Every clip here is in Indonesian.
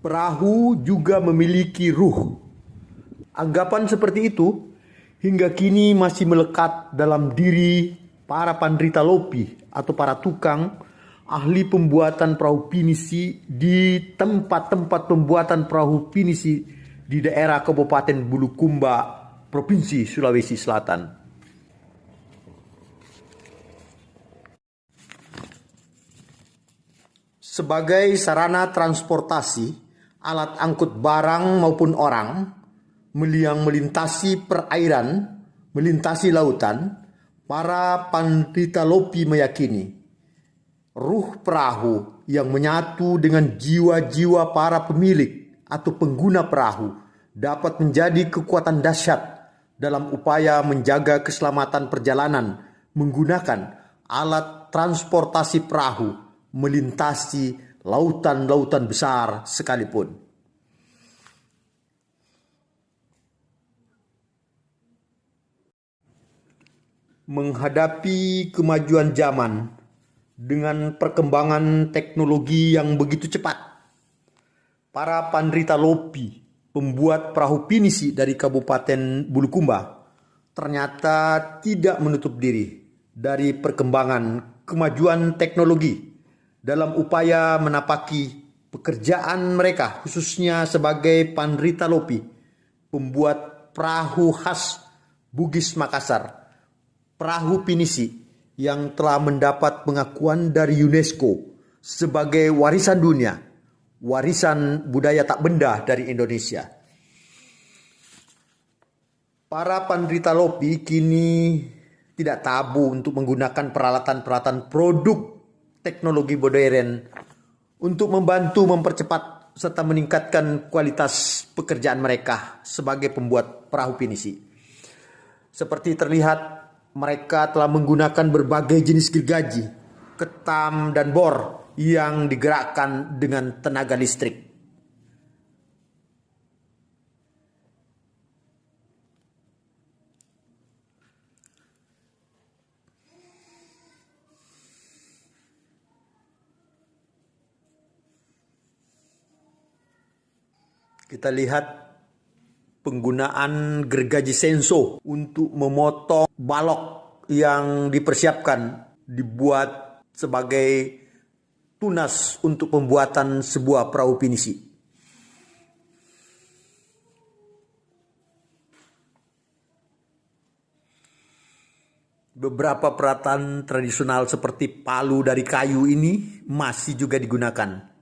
Perahu juga memiliki ruh. Anggapan seperti itu hingga kini masih melekat dalam diri para penderita lopi atau para tukang ahli pembuatan perahu pinisi di tempat-tempat pembuatan perahu pinisi di daerah Kabupaten Bulukumba, Provinsi Sulawesi Selatan. Sebagai sarana transportasi, alat angkut barang maupun orang yang melintasi perairan, melintasi lautan, para penderita lopi meyakini ruh perahu yang menyatu dengan jiwa-jiwa para pemilik atau pengguna perahu dapat menjadi kekuatan dahsyat dalam upaya menjaga keselamatan perjalanan menggunakan alat transportasi perahu melintasi lautan-lautan besar sekalipun. Menghadapi kemajuan zaman dengan perkembangan teknologi yang begitu cepat, para penderita lopi, pembuat perahu pinisi dari Kabupaten Bulukumba, ternyata tidak menutup diri dari perkembangan kemajuan teknologi dalam upaya menapaki pekerjaan mereka, khususnya sebagai penderita lopi, pembuat perahu khas Bugis Makassar, perahu pinisi yang telah mendapat pengakuan dari UNESCO sebagai warisan dunia, warisan budaya tak benda dari Indonesia. Para penderita lopi kini tidak tabu untuk menggunakan peralatan-peralatan produk teknologi modern untuk membantu mempercepat serta meningkatkan kualitas pekerjaan mereka sebagai pembuat perahu pinisi. Seperti terlihat, mereka telah menggunakan berbagai jenis gergaji, ketam, dan bor yang digerakkan dengan tenaga listrik. Kita lihat penggunaan gergaji senso untuk memotong balok yang dipersiapkan dibuat sebagai tunas untuk pembuatan sebuah perahu pinisi. Beberapa peralatan tradisional seperti palu dari kayu ini masih juga digunakan.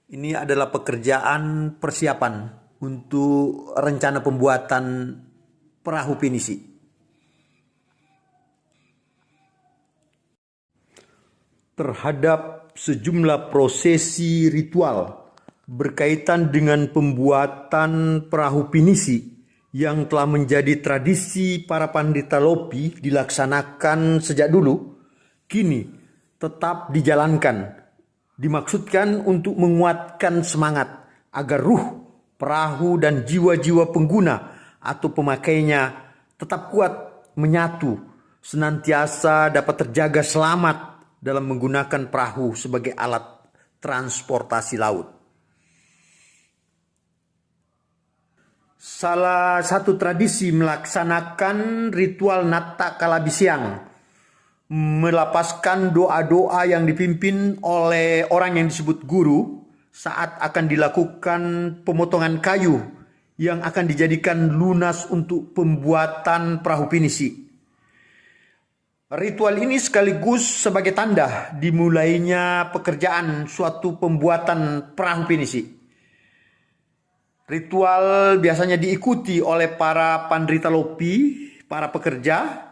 Ini adalah pekerjaan persiapan untuk rencana pembuatan perahu pinisi. Terhadap sejumlah prosesi ritual berkaitan dengan pembuatan perahu pinisi yang telah menjadi tradisi para penderita lopi dilaksanakan sejak dulu, kini tetap dijalankan. Dimaksudkan untuk menguatkan semangat agar ruh, perahu, dan jiwa-jiwa pengguna atau pemakainya tetap kuat menyatu, senantiasa dapat terjaga selamat dalam menggunakan perahu sebagai alat transportasi laut. Salah satu tradisi melaksanakan ritual Natta Kalabisiang, melepaskan doa-doa yang dipimpin oleh orang yang disebut guru saat akan dilakukan pemotongan kayu yang akan dijadikan lunas untuk pembuatan perahu pinisi. Ritual ini sekaligus sebagai tanda dimulainya pekerjaan suatu pembuatan perahu pinisi. Ritual biasanya diikuti oleh para penderita lopi, para pekerja,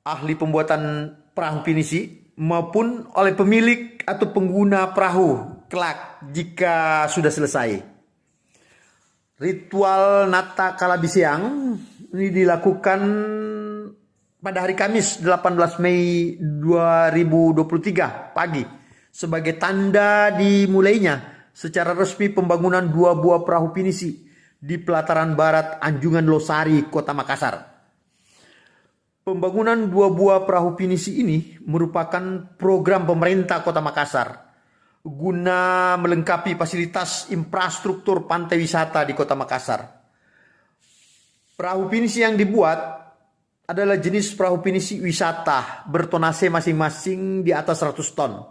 ahli pembuatan perahu pinisi, maupun oleh pemilik atau pengguna perahu kelak jika sudah selesai. Ritual Natta Kalabisiang ini dilakukan pada hari Kamis 18 Mei 2023 pagi sebagai tanda dimulainya secara resmi pembangunan 2 buah perahu pinisi di pelataran barat Anjungan Losari, Kota Makassar. Pembangunan dua buah perahu pinisi ini merupakan program pemerintah Kota Makassar guna melengkapi fasilitas infrastruktur pantai wisata di Kota Makassar. Perahu pinisi yang dibuat adalah jenis perahu pinisi wisata bertonase masing-masing di atas 100 ton.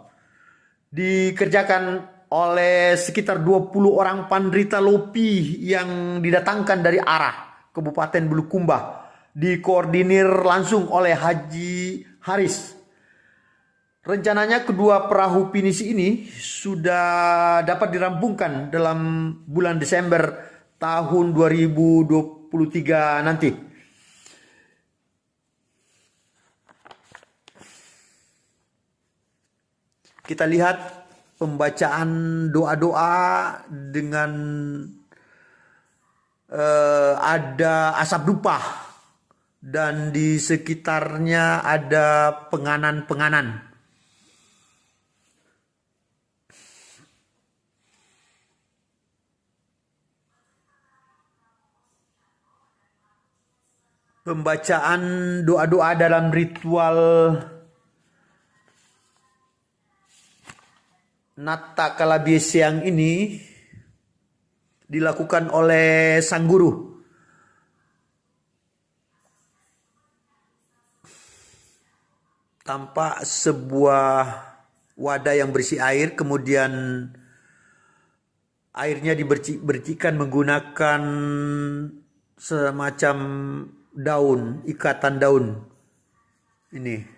Dikerjakan oleh sekitar 20 orang penderita lopi yang didatangkan dari arah Kabupaten Bulukumba, dikoordinir langsung oleh Haji Haris. Rencananya kedua perahu pinisi ini sudah dapat dirampungkan dalam bulan Desember tahun 2023 nanti. Kita lihat pembacaan doa-doa dengan ada asap dupa dan di sekitarnya ada penganan-penganan. Pembacaan doa-doa dalam ritual Natta Kalabiesiang ini dilakukan oleh sang guru. Tampak sebuah wadah yang berisi air, kemudian airnya dibercikan menggunakan semacam daun, ikatan daun. Ini.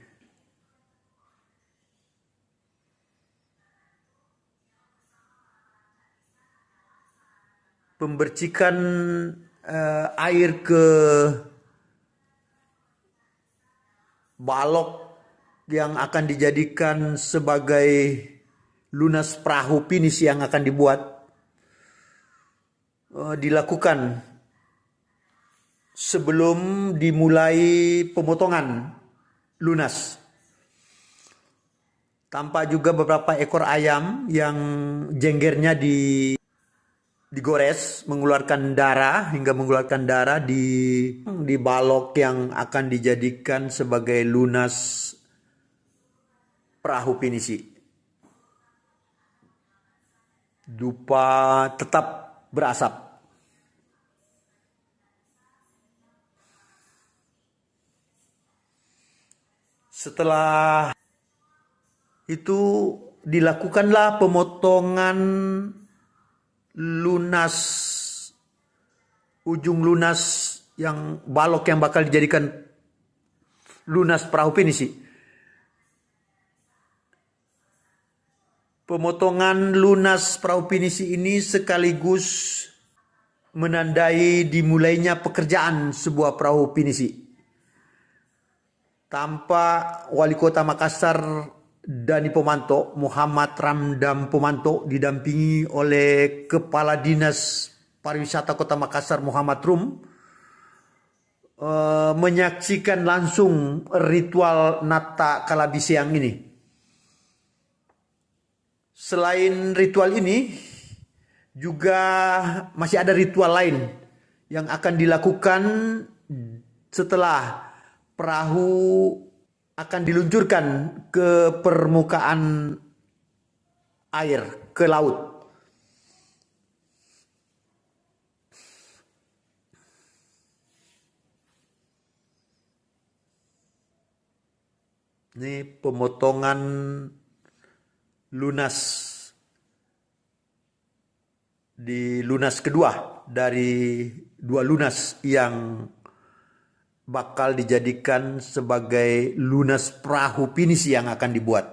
Pembercikan air ke balok yang akan dijadikan sebagai lunas perahu pinisi yang akan dibuat dilakukan sebelum dimulai pemotongan lunas. Tampak juga beberapa ekor ayam yang jenggernya digores mengeluarkan darah hingga mengeluarkan darah di balok yang akan dijadikan sebagai lunas perahu pinisi. Dupa tetap berasap. Setelah itu dilakukanlah pemotongan lunas, ujung lunas yang balok yang bakal dijadikan lunas perahu pinisi. Pemotongan lunas perahu pinisi ini sekaligus menandai dimulainya pekerjaan sebuah perahu pinisi. Tampak Wali Kota Makassar Dani Pomanto, Muhammad Ramdam Pomanto, didampingi oleh Kepala Dinas Pariwisata Kota Makassar Muhammad Rum, menyaksikan langsung ritual Natta Kalabiesiang ini. Selain ritual ini, juga masih ada ritual lain yang akan dilakukan setelah perahu akan diluncurkan ke permukaan air, ke laut. Ini pemotongan lunas di lunas kedua dari dua lunas yang bakal dijadikan sebagai lunas perahu pinisi yang akan dibuat.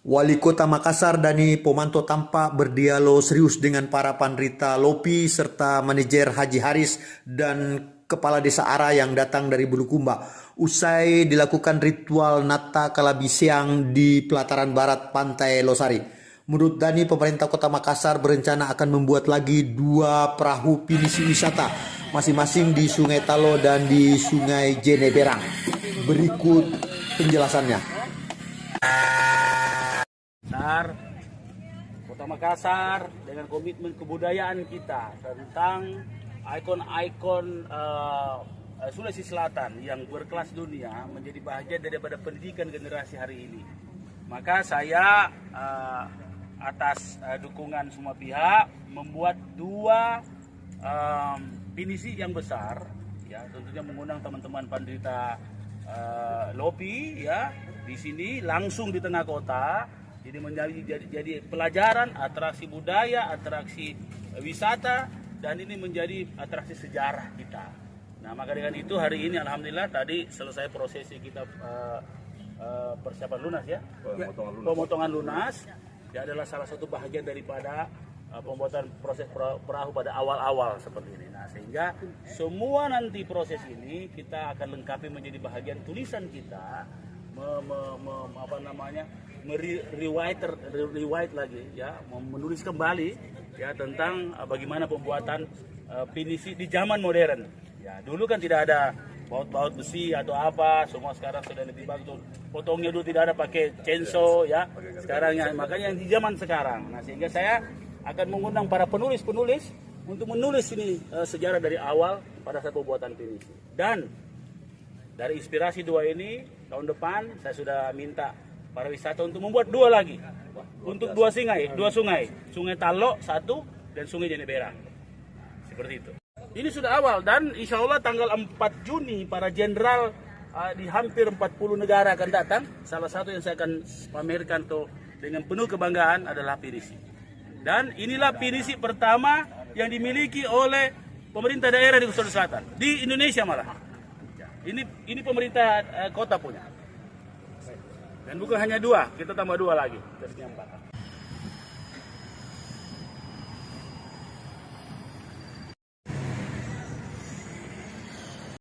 Wali Kota Makassar Dani Pomanto tampak berdialog serius dengan para penderita lopi serta manajer Haji Haris dan kepala desa Ara yang datang dari Bulukumba. Usai dilakukan ritual Natta Kalabiesiang di pelataran barat Pantai Losari. Menurut Dani, pemerintah Kota Makassar berencana akan membuat lagi dua perahu pinisi wisata, masing-masing di Sungai Talo dan di Sungai Jeneberang. Berikut penjelasannya. Kota Makassar dengan komitmen kebudayaan kita tentang ikon-ikon Sulawesi Selatan yang berkelas dunia menjadi bahagian daripada pendidikan generasi hari ini. Maka saya atas dukungan semua pihak membuat dua pinisi yang besar, ya tentunya mengundang teman-teman penderita LOPI ya di sini langsung di tengah kota. Jadi jadi pelajaran, atraksi budaya, atraksi wisata, dan ini menjadi atraksi sejarah kita. Nah, maka dengan itu hari ini alhamdulillah tadi selesai prosesi kita persiapan lunas ya. Pemotongan lunas. Ya adalah salah satu bahagian daripada pembuatan proses perahu pada awal-awal seperti ini. Nah, sehingga semua nanti proses ini kita akan lengkapi menjadi bahagian tulisan kita, rewrite lagi ya, menulis kembali ya tentang bagaimana pembuatan pinisi di zaman modern. Ya, dulu kan tidak ada baut-baut besi atau apa, semua sekarang sudah lebih bagus. Potongnya dulu tidak ada pakai chainsaw ya. Sekarang ya, makanya yang di zaman sekarang. Nah, sehingga saya akan mengundang para penulis-penulis untuk menulis ini sejarah dari awal pada saat pembuatan pinisi. Dan dari inspirasi dua ini tahun depan saya sudah minta para wisata untuk membuat dua lagi. Untuk dua sungai, Sungai Talok satu dan Sungai Jenebera. Seperti itu. Ini sudah awal dan insya Allah tanggal 4 Juni para jenderal di hampir 40 negara akan datang. Salah satu yang saya akan pamerkan tuh dengan penuh kebanggaan adalah pinisi. Dan inilah pinisi pertama yang dimiliki oleh pemerintah daerah di Sulawesi Selatan. Di Indonesia malah. Ini pemerintah kota punya. Dan bukan hanya dua, kita tambah dua lagi. Terusnya 4.